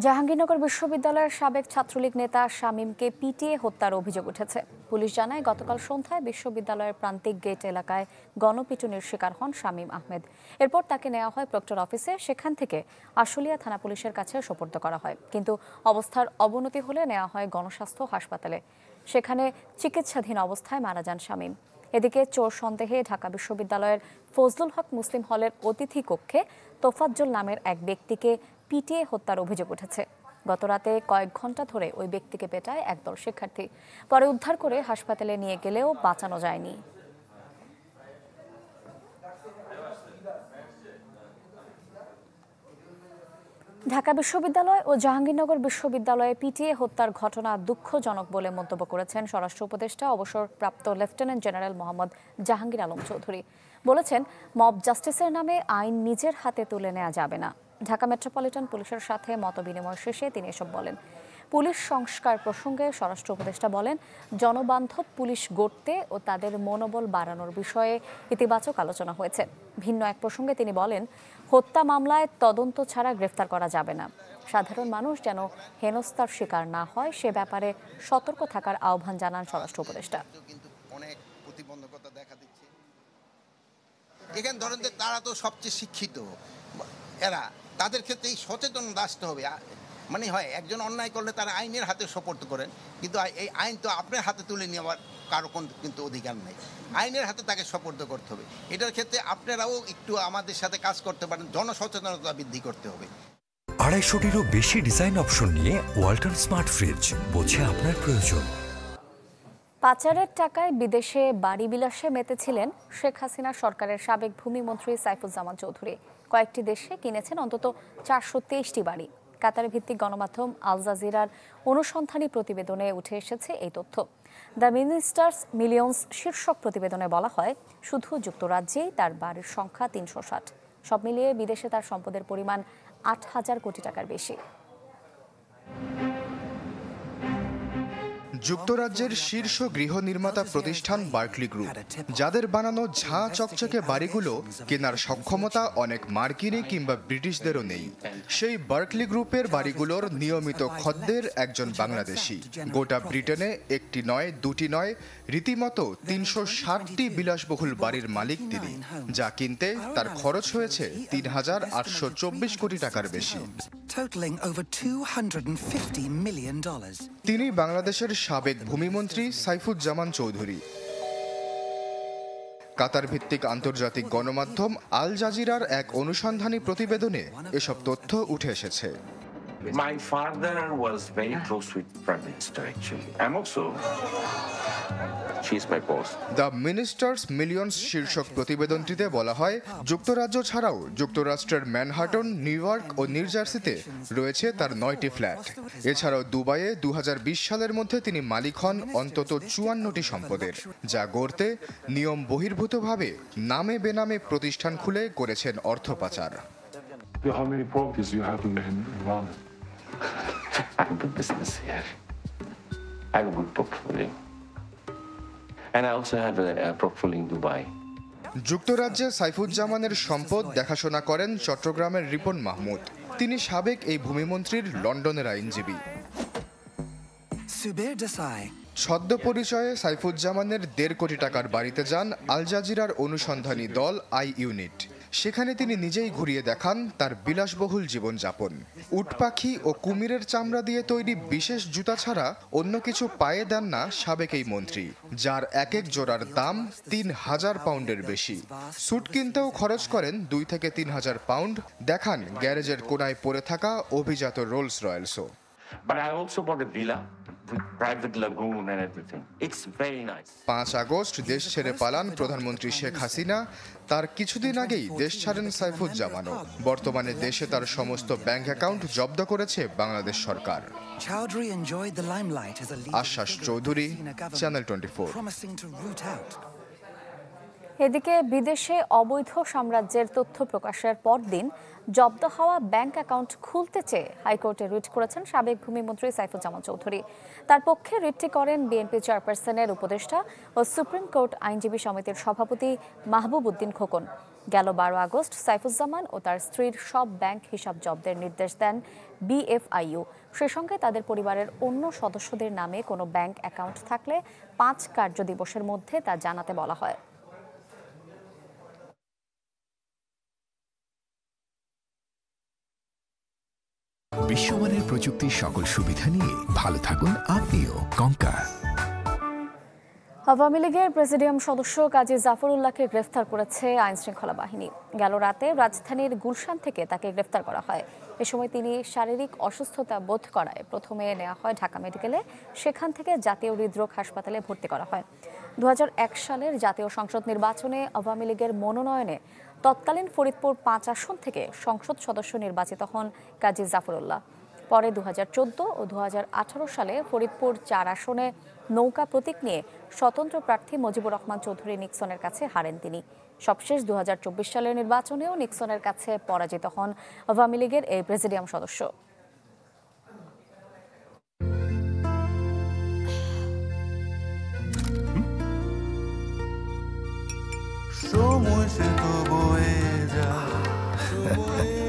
জাহাঙ্গীরনগর বিশ্ববিদ্যালয়ের সাবেক ছাত্রলীগ নেতা শামীমকে পিটিয়ে হত্যার অভিযোগ উঠেছে। পুলিশ জানায়, গতকাল সন্ধ্যায় বিশ্ববিদ্যালয়ের প্রান্তিক গেট এলাকায় গণপিটুনির শিকার হন শামীম আহমেদ। এরপর তাকে নেওয়া হয় প্রক্টর অফিসে, সেখান থেকে আশুলিয়া থানা পুলিশের কাছে সোপর্দ করা হয়। কিন্তু অবস্থার অবনতি হলে নেওয়া হয় গণস্বাস্থ্য হাসপাতালে। সেখানে চিকিৎসাধীন অবস্থায় মারা যান শামীম। এদিকে চোর সন্দেহে ঢাকা বিশ্ববিদ্যালয়ের ফজলুল হক মুসলিম হলের অতিথি কক্ষে তোফাজ্জল নামের এক ব্যক্তিকে পিটিয়ে হত্যার অভিযোগ উঠেছে। গতরাতে কয়েক ঘন্টা ধরে ওই ব্যক্তিকে পেটায় একদল শিক্ষার্থী। পরে উদ্ধার করে হাসপাতালে নিয়ে গেলেও বাঁচানো যায়নি। ঢাকা বিশ্ববিদ্যালয় ও জাহাঙ্গীরনগর বিশ্ববিদ্যালয়ে পিটিয়ে হত্যার ঘটনা দুঃখজনক বলে মন্তব্য করেছেন স্বরাষ্ট্র উপদেষ্টা অবসরপ্রাপ্ত লেফটেন্যান্ট জেনারেল মোহাম্মদ জাহাঙ্গীর আলম চৌধুরী। বলেছেন, মব জাস্টিসের নামে আইন নিজের হাতে তুলে নেওয়া যাবে না। ঢাকা মেট্রোপলিটন পুলিশের সাথে মতবিনিময় শেষে তিনি এসব বলেন। পুলিশ সংস্কার প্রসঙ্গে স্বরাষ্ট্র উপদেষ্টা বলেন, জনবান্ধব পুলিশ গড়তে ও তাদের মনোবল বাড়ানোর বিষয়ে ইতিবাচক আলোচনা হয়েছে। ভিন্ন এক প্রসঙ্গে তিনি বলেন, হত্যা মামলায় তদন্ত ছাড়া গ্রেফতার করা যাবে না। সাধারণ মানুষ যেন হেনস্থার শিকার না হয় সে ব্যাপারে সতর্ক থাকার আহ্বান জানান স্বরাষ্ট্র উপদেষ্টা। অনেক প্রতিবন্ধকতা দেখা দিচ্ছে এখানে, ধরেন যে তারা তো সবচেয়ে শিক্ষিত, এরা তাদের ক্ষেত্রে এই সচেতনতা আসতে হবে। মানে হয় একজন অন্যায় করলে তারা আইনের হাতে সোপর্দ করেন, কিন্তু এই আইন তো আপনার হাতে তুলে নেওয়ার কারো কিন্তু অধিকার নেই। আইনের হাতে তাকে সোপর্দ করতে হবে। এটার ক্ষেত্রে আপনারাও একটু আমাদের সাথে কাজ করতে পারেন, জনসচেতনতা বৃদ্ধি করতে হবে। 250-টিরও বেশি ডিজাইন অপশন নিয়ে ওয়ালটন স্মার্ট ফ্রিজ, বোঝে আপনার প্রয়োজন। পাচারের টাকায় বিদেশে বাড়ি বিলাসে মেতেছিলেন শেখ হাসিনা সরকারের সাবেক ভূমিমন্ত্রী সাইফুজ্জামান চৌধুরী। কয়েকটি দেশে কিনেছেন অন্তত 423টি বাড়ি। কাতার ভিত্তিক গণমাধ্যম আল জাজিরার অনুসন্ধানী প্রতিবেদনে উঠে এসেছে এই তথ্য। দ্য মিনিস্টার্স মিলিয়নস শীর্ষক প্রতিবেদনে বলা হয়, শুধু যুক্তরাজ্যেই তার বাড়ির সংখ্যা 360। সব মিলিয়ে বিদেশে তার সম্পদের পরিমাণ 8,000 কোটি টাকার বেশি। যুক্তরাজ্যের শীর্ষ গৃহ নির্মাতা প্রতিষ্ঠান বার্কলি গ্রুপ, যাদের বানানো ঝাঁ চকচকে বাড়িগুলো কেনার সক্ষমতা অনেক মার্কিনী কিংবা ব্রিটিশদেরও নেই, সেই বার্কলি গ্রুপের বাড়িগুলোর নিয়মিত খদ্দের একজন বাংলাদেশি। গোটা ব্রিটেনে একটি নয়, দুটি নয়, রীতিমতো 360টি বিলাসবহুল বাড়ির মালিক তিনি, যা কিনতে তার খরচ হয়েছে 3,824 কোটি টাকার বেশি। তিনি বাংলাদেশের সাবেক ভূমিমন্ত্রী সাইফুজ্জামান চৌধুরী। কাতার ভিত্তিক আন্তর্জাতিক গণমাধ্যম আল জাজিরার এক অনুসন্ধানী প্রতিবেদনে এসব তথ্য উঠে এসেছে। My father was very close with Prime Minister actually. I'm also she's my boss. The ministers millions শীর্ষক প্রতিবেদনটিতে বলা হয়, যুক্তরাজ্য ছাড়াও যুক্তরাষ্ট্রের ম্যানহাটন, নিউ ইয়র্ক ও নিউ জার্সিতে রয়েছে তার 9টি ফ্ল্যাট। এছাড়াও দুবাইয়ে 2020 সালের মধ্যে তিনি মালিক হন অন্তত 54টি সম্পদের, যা গড়তে নিয়ম বহির্ভূতভাবে নামে বেনামে প্রতিষ্ঠান খুলে করেছেন অর্থ পাচার। How many properties do you have in London? I have a business here. I have a good portfolio. And I also have a portfolio in Dubai. যুক্তরাজ্যে সাইফুজ্জামানের সম্পদ দেখাশোনা করেন চট্টগ্রামের রিপন মাহমুদ। তিনি সাবেক এই ভূমিমন্ত্রীর লন্ডনের আইনজীবী। সদ্য পরিচয়ে সাইফুজ্জামানের 1.5 কোটি টাকার বাড়িতে যান আল জাজিরার অনুসন্ধানী দল আই ইউনিট। সেখানে তিনি নিজেই ঘুরিয়ে দেখান তার বিলাসবহুল জীবনযাপন। উট পাখি ও কুমিরের চামড়া দিয়ে তৈরি বিশেষ জুতা ছাড়া অন্য কিছু পায়ে দেন না সাবেক এই মন্ত্রী, যার এক এক জোড়ার দাম 3,000 পাউন্ডের বেশি। স্যুট কিনতেও খরচ করেন 2 থেকে 3,000 পাউন্ড। দেখান গ্যারেজের কোনায় পড়ে থাকা অভিজাত Rolle's রয়েলসও। But I also bought a villa with private lagoon and everything. It's very nice. 5 August দেশ ছেড়ে পালান প্রধানমন্ত্রী শেখ হাসিনা। তার কিছুদিন আগেই দেশ ছাড়েন সাইফুজ্জামানও। বর্তমানে দেশে তার সমস্ত ব্যাংক অ্যাকাউন্ট জব্দ করেছে বাংলাদেশ সরকার। আশ্বাস চৌধুরী, চ্যানেল 24। এদিকে বিদেশে অবৈধ সাম্রাজ্যের তথ্য প্রকাশের পরদিন জব্দ হওয়া ব্যাংক অ্যাকাউন্ট খুলতে চেয়ে হাইকোর্টে রিট করেছেন সাবেক ভূমিমন্ত্রী সাইফুজ্জামান চৌধুরী। তার পক্ষে রিটটি করেন বিএনপি চেয়ারপারসনের উপদেষ্টা ও সুপ্রিম কোর্ট আইনজীবী সমিতির সভাপতি মাহবুব উদ্দিন খোকন। গেল 12 আগস্ট সাইফুজ্জামান ও তার স্ত্রীর সব ব্যাংক হিসাব জব্দের নির্দেশ দেন বিএফআইইউ। সে সঙ্গে তাদের পরিবারের অন্য সদস্যদের নামে কোনো ব্যাংক অ্যাকাউন্ট থাকলে 5 কার্যদিবসের মধ্যে তা জানাতে বলা হয়। বিশ্বমানের প্রযুক্তির সকল সুবিধা নিয়ে ভালো থাকুন আপনিও। কঙ্কা। আওয়ামী লীগের প্রেসিডিয়াম সদস্য কাজী জাফরুল্লাহকে গ্রেফতার করেছে আইনশৃঙ্খলা বাহিনী। গেল রাতে রাজধানীর গুলশান থেকে তাকে গ্রেফতার করা হয়। এ সময় তিনি শারীরিক অসুস্থতা বোধ করায় প্রথমে নেওয়া হয় ঢাকা মেডিকেলে, সেখান থেকে জাতীয় হৃদরোগ হাসপাতালে ভর্তি করা হয়। 2001 সালের জাতীয় সংসদ নির্বাচনে আওয়ামী লীগের মনোনয়নে তৎকালীন ফরিদপুর 5 আসন থেকে সংসদ সদস্য নির্বাচিত হন কাজী জাফরুল্লাহ। পরে 2014 ও 2018 সালে ফরিদপুর 4 আসনে নৌকা প্রতীক নিয়ে স্বতন্ত্র প্রার্থী মুজিবুর রহমান চৌধুরী নিক্সনের কাছে হারেন তিনি। সবশেষ 2024 সালের নির্বাচনেও নিক্সনের কাছে পরাজিত হন আওয়ামী লীগের এই প্রেসিডিয়াম সদস্য।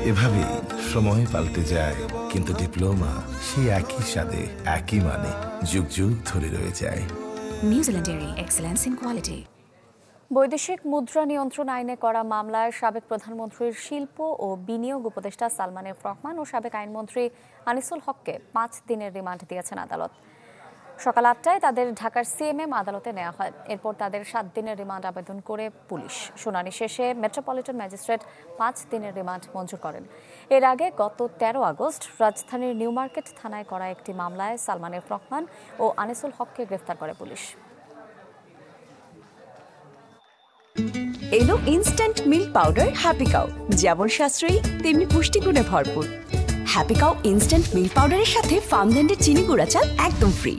এভাবেই সময় পাল্টে যায়, কিন্তু ডিপ্লোমা সেই একই স্বাদে একই মানে যুগ যুগ ধরে রয়ে যায়। নিউজিল্যান্ডের এক্সেলেন্স ইন কোয়ালিটি। বৈদেশিক মুদ্রা নিয়ন্ত্রণ আইনে করা মামলায় সাবেক প্রধানমন্ত্রীর শিল্প ও বিনিয়োগ উপদেষ্টা সালমান এফ রহমান ও সাবেক আইনমন্ত্রী আনিসুল হককে 5 দিনের রিমান্ড দিয়েছেন আদালত। সকাল 8টায় তাদের ঢাকার সিএমএম আদালতে নেওয়া হয়। এরপর তাদের 7 দিনের রিমান্ড আবেদন করে পুলিশ। শুনানি শেষে মেট্রোপলিটন ম্যাজিস্ট্রেট 5 দিনের রিমান্ড মঞ্জুর করেন। এর আগে গত 13 আগস্ট রাজধানীর নিউ মার্কেট থানায় করা একটি মামলায় সালমান এফ রহমান ও আনিসুল হককে গ্রেফতার করে পুলিশ। এলো instant milk powder happy cow, যেমন সাশ্রয়ী তেমনি পুষ্টিগুণে ভরপুর। হ্যাপি কাউ ইনস্ট্যান্ট মিল্ক পাউডারের সাথে ফার্মল্যান্ডের চিনি গুঁড়া চাল একদম ফ্রি।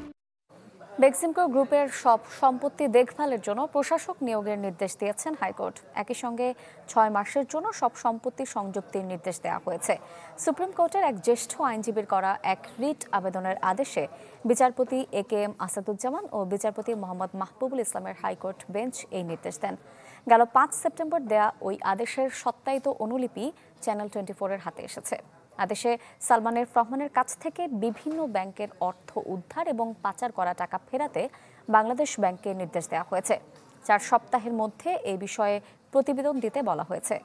বেক্সিমকো গ্রুপের সব সম্পত্তি দেখভালের জন্য প্রশাসক নিয়োগের নির্দেশ দিয়েছেন হাইকোর্ট। একই সঙ্গে 6 মাসের জন্য সব সম্পত্তি সংযুক্তির নির্দেশ দেওয়া হয়েছে। সুপ্রিম কোর্টের এক জ্যেষ্ঠ আইনজীবীর করা এক রিট আবেদনের আদেশে বিচারপতি একেএম আসাদুজ্জামান ও বিচারপতি মোহাম্মদ মাহবুবুল ইসলামের হাইকোর্ট বেঞ্চ এই নির্দেশ দেন। গেল 5 সেপ্টেম্বর দেয়া ওই আদেশের সত্যায়িত অনুলিপি চ্যানেল 24-এর হাতে এসেছে। আদেশে সালমান এফ রহমানের কাছ থেকে বিভিন্ন ব্যাংকের অর্থ উদ্ধার এবং পাচার করা টাকা ফেরাতে বাংলাদেশ ব্যাংককে নির্দেশ দেওয়া হয়েছে। 4 সপ্তাহের মধ্যে এই বিষয়ে প্রতিবেদন দিতে বলা হয়েছে।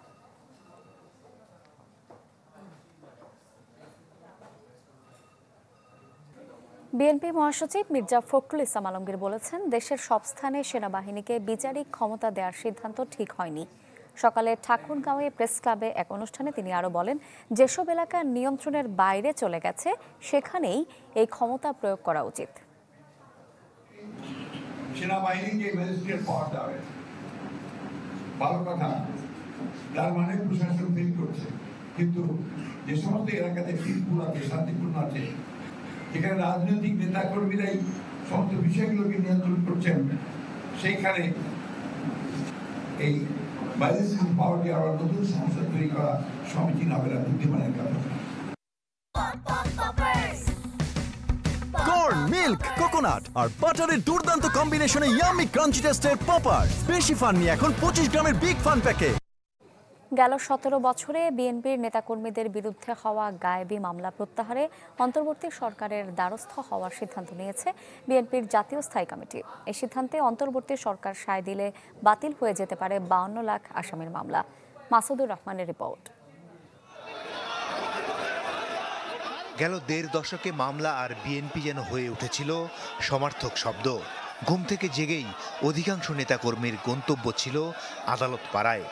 বিএনপি মহাসচিব মির্জা ফখরুল ইসলাম আলমগীর বলেছেন, দেশের সব স্থানে সেনাবাহিনীকে বিচারিক ক্ষমতা দেওয়ার সিদ্ধান্ত ঠিক হয়নি। সকালে ঠাকুরগাঁওয়ে প্রেস ক্লাবে এক অনুষ্ঠানে তিনি আরও বলেন, যেসব এলাকা নিয়ন্ত্রণের বাইরে চলে গেছে সেখানেই এই ক্ষমতা প্রয়োগ করা উচিত। সেনাবাহিনীকে ম্যাজিস্ট্রেট পাওয়ার দেবে ভালো কথা, তার মানে প্রশাসন ফিল করছে, কিন্তু যে সমস্ত এলাকাতে ফিরপুর আছে, শান্তিপূর্ণ আছে, যেখানে রাজনৈতিক নেতা কর্মীরাই সমস্ত বিষয়গুলোকে নিয়ন্ত্রণ করছেন, সেইখানে এই ম্যাজিস্ট্রেট পাওয়ার দিয়ে আবার নতুন সমস্যা তৈরি করা সমীচীন হবে না, বুদ্ধিমানের কাজ। কর্ন, মিল্ক, কোকোনাট আর বাটারের দুর্দান্ত কম্বিনেশনে ইয়াম্মি ক্রাঞ্চি টেস্টের পপার। বেশি ফান নিয়ে এখন 25 গ্রামের বিগ ফান প্যাকে। গেল 17 বছরে বিএনপির নেতাকর্মীদের বিরুদ্ধে হওয়া গায়েবী মামলা প্রত্যাহারে অন্তর্বর্তী সরকারের দ্বারস্থ হওয়ার সিদ্ধান্ত নিয়েছে বিএনপির জাতীয় স্থায়ী কমিটি। এই সিদ্ধান্তে অন্তর্বর্তী সরকার সায় দিলে বাতিল হয়ে যেতে পারে 52 লাখ আসামির মামলা। মাসুদুর রহমানের রিপোর্ট। গেল 1.5 দশকে মামলা আর বিএনপি যেন হয়ে উঠেছিল সমার্থক শব্দ। ঘুম থেকে জেগেই অধিকাংশ নেতাকর্মীর গন্তব্য ছিল আদালত পাড়ায়।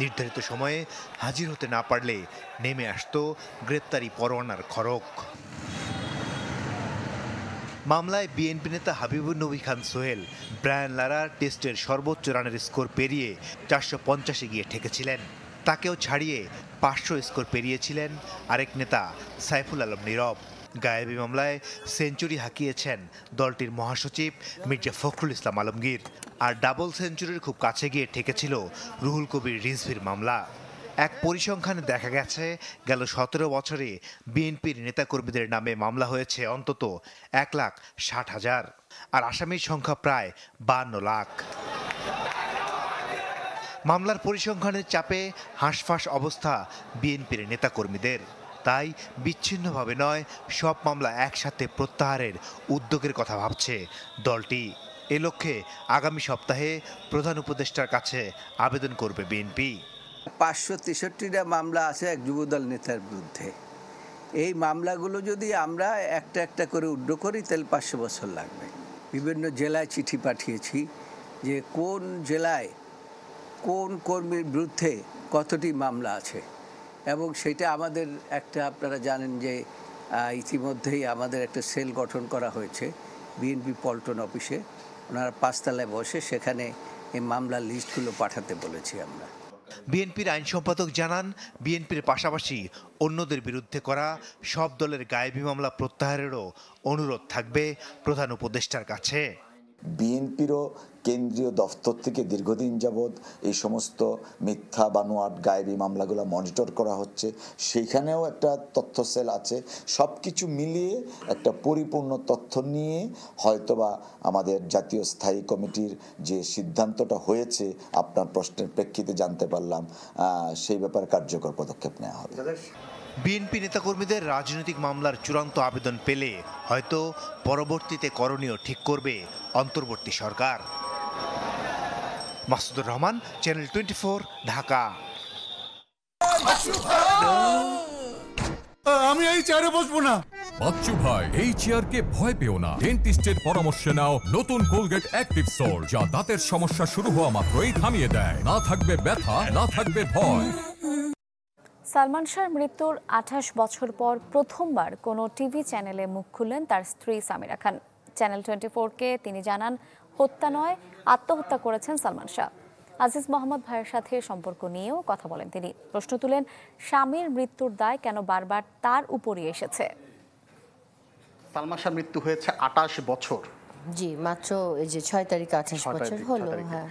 নির্ধারিত সময়ে হাজির হতে না পারলে নেমে আসতো গ্রেপ্তারি পরোয়ানার খড়ক। মামলায় বিএনপি নেতা হাবিবুর নবী খান সোহেল ব্রায়ান লারা টেস্টের সর্বোচ্চ রানের স্কোর পেরিয়ে 450-এ গিয়ে ঠেকেছিলেন। তাকেও ছাড়িয়ে 500 স্কোর পেরিয়েছিলেন আরেক নেতা সাইফুল আলম নীরব। গায়েবী মামলায় সেঞ্চুরি হাঁকিয়েছেন দলটির মহাসচিব মির্জা ফখরুল ইসলাম আলমগীর। আর ডাবল সেঞ্চুরির খুব কাছে গিয়ে ঠেকেছিল রুহুল কবির রিজভির মামলা। এক পরিসংখ্যানে দেখা গেছে, গেল 17 বছরে বিএনপির নেতাকর্মীদের নামে মামলা হয়েছে অন্তত 1,60,000, আর আসামির সংখ্যা প্রায় 52 লাখ। মামলার পরিসংখ্যানের চাপে হাঁসফাঁস অবস্থা বিএনপির নেতাকর্মীদের। তাই বিচ্ছিন্নভাবে নয়, সব মামলা একসাথে প্রত্যাহারের উদ্যোগের কথা ভাবছে দলটি। এ লক্ষ্যে আগামী সপ্তাহে প্রধান উপদেষ্টার কাছে আবেদন করবে বিএনপি। 563টা মামলা আছে এক যুবদল নেতার বিরুদ্ধে। এই মামলাগুলো যদি আমরা একটা একটা করে উড্র করি তাহলে 500 বছর লাগবে। বিভিন্ন জেলায় চিঠি পাঠিয়েছি যে কোন জেলায় কোন কর্মীর বিরুদ্ধে কতটি মামলা আছে, এবং সেটা আমাদের একটা, আপনারা জানেন যে ইতিমধ্যেই আমাদের একটা সেল গঠন করা হয়েছে বিএনপি পল্টন অফিসে। ওনারা 5 তলায় বসে সেখানে এই মামলার লিস্টগুলো পাঠাতে বলেছি আমরা। বিএনপির আইন সম্পাদক জানান, বিএনপির পাশাপাশি অন্যদের বিরুদ্ধে করা সব দলের গায়েবী মামলা প্রত্যাহারেরও অনুরোধ থাকবে প্রধান উপদেষ্টার কাছে। বিএনপিরও কেন্দ্রীয় দফতর থেকে দীর্ঘদিন যাবৎ এই সমস্ত মিথ্যা বানোয়াট গায়েবী মামলাগুলো মনিটর করা হচ্ছে, সেইখানেও একটা তথ্য সেল আছে। সব কিছু মিলিয়ে একটা পরিপূর্ণ তথ্য নিয়ে হয়তোবা আমাদের জাতীয় স্থায়ী কমিটির যে সিদ্ধান্তটা হয়েছে, আপনার প্রশ্নের প্রেক্ষিতে জানতে পারলাম, সেই ব্যাপারে কার্যকর পদক্ষেপ নেওয়া হবে। বিএনপি নেতাকর্মীদের রাজনৈতিক মামলার চূড়ান্ত আবেদন পেলে হয়তো পরবর্তীতে করণীয় ঠিক করবে অন্তর্বর্তী সরকার। মাসুদুর রহমান, চ্যানেল 24, ঢাকা। আমি এই চেয়ারে বসবো না। বাচ্চু ভাই, এই চেয়ারকে ভয় পেও না। ডেন্টিস্টের পরামর্শ নাও নতুন কোলগেট অ্যাক্টিভ সোল, যা দাঁতের সমস্যা শুরু হওয়া মাত্রই থামিয়ে দেয়। না থাকবে ব্যথা, না থাকবে ভয়। সালমান শাহর মৃত্যুর 28 বছর পর প্রথমবার কোনো টিভি চ্যানেলে মুখ খুললেন তার স্ত্রী সামিরা খান। চ্যানেল 24-কে তিনি জানান, হত্যা নয়, আত্মহত্যা করেছেন সালমান শাহ। আজিজ মোহাম্মদ ভাইয়ের সাথে সম্পর্ক নিয়েও কথা বলেন তিনি। প্রশ্ন তুলেন, স্বামীর মৃত্যুর দায় কেন বারবার তার উপরই এসেছে। সালমান শাহর মৃত্যু হয়েছে 28 বছর। জি, মাত্র এই যে 6 তারিখে 28 বছর হলো। হ্যাঁ,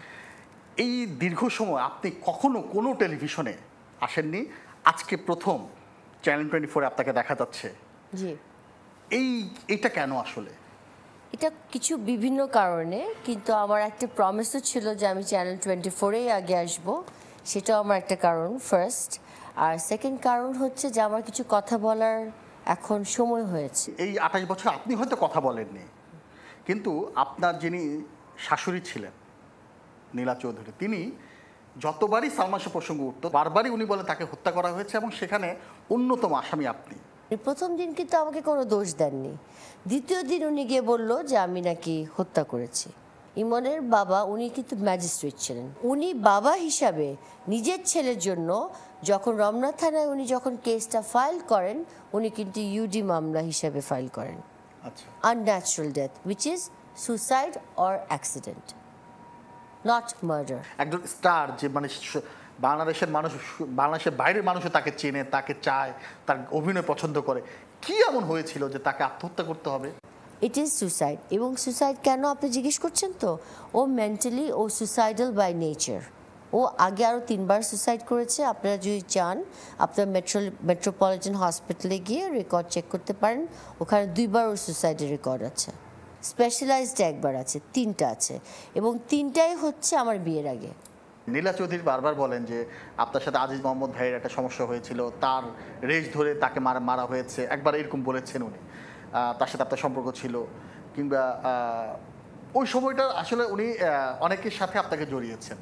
এই দীর্ঘ সময় আপনি কখনো কোনো টেলিভিশনে আসেননি, আজকে প্রথম চ্যানেল 24 আপনাকে দেখা যাচ্ছে। জি, এইটা কেন আসলে? এটা কিছু বিভিন্ন কারণে, কিন্তু আমার একটা প্রমিস ছিল যে আমি চ্যানেল 24-এই আগে আসব, সেটাও আমার একটা কারণ ফার্স্ট। আর সেকেন্ড কারণ হচ্ছে যে আমার কিছু কথা বলার এখন সময় হয়েছে। এই 28 বছর আপনি হয়তো কথা বলেননি, কিন্তু আপনার যিনি শাশুড়ি ছিলেন নীলা চৌধুরী, তিনি যতবারই সালমান শাহ প্রসঙ্গ উঠত বারবারই উনি বলে তাকে হত্যা করা হয়েছে, এবং সেখানে অন্যতম আসামি আপনি। প্রথম দিন কিন্তু আমাকে কোনো দোষ দেননি। দ্বিতীয় দিন উনি গিয়ে বলল যে আমি নাকি হত্যা করেছি। ইমনের বাবা, উনি কিন্তু ম্যাজিস্ট্রেট ছিলেন। উনি বাবা হিসাবে নিজের ছেলের জন্য যখন রমনা থানায় উনি যখন কেসটা ফাইল করেন, উনি কিন্তু ইউডি মামলা হিসাবে ফাইল করেন। আচ্ছা, unnatural death, which is suicide or accident, not murder. একজন স্টার, যে মানে বাংলাদেশের মানুষ, বাংলাদেশের বাইরের মানুষও তাকে চেনে, তাকে চায়, তার অভিনয় পছন্দ করে, কি এমন হয়েছিল যে তাকে আত্মহত্যা করতে হবে? It is suicide. এবং সুসাইড কেন আপনি জিজ্ঞেস করছেন তো, ও মেন্টালি ও সুসাইডাল বাই নেচার। ও আগে আরও 3 বার সুসাইড করেছে। আপনারা যদি চান আপনার মেট্রোপলিটন হসপিটালে গিয়ে রেকর্ড চেক করতে পারেন, ওখানে 2 বার ওর সুসাইডের রেকর্ড আছে। স্পেশালাইজড 1 বার আছে, 3টা আছে, এবং 3টাই হচ্ছে আমার বিয়ের আগে। নীলা চৌধুরী বারবার বলেন যে আপনার সাথে আজিজ মোহাম্মদ ভাইয়ের একটা সমস্যা হয়েছিল, তার রেস ধরে তাকে মারা হয়েছে, একবার এরকম বলেছেন উনি। তার সাথে আপনার সম্পর্ক ছিল, কিংবা ওই সময়টা আসলে উনি অনেকের সাথে আপনাকে জড়িয়েছেন।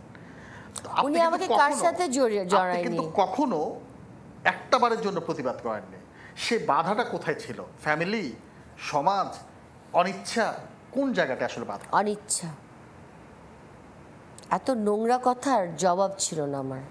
উনি আমাকে কার সাথে জড়ায়নি, কিন্তু কখনো একটা বারের জন্য প্রতিবাদ করেননি। সে বাধাটা কোথায় ছিল? ফ্যামিলি, সমাজ, অনিচ্ছা? কোন জায়গাটা আসলে বাধা? অনিচ্ছা। এত নোংরা কথার জবাব ছিল না আমার।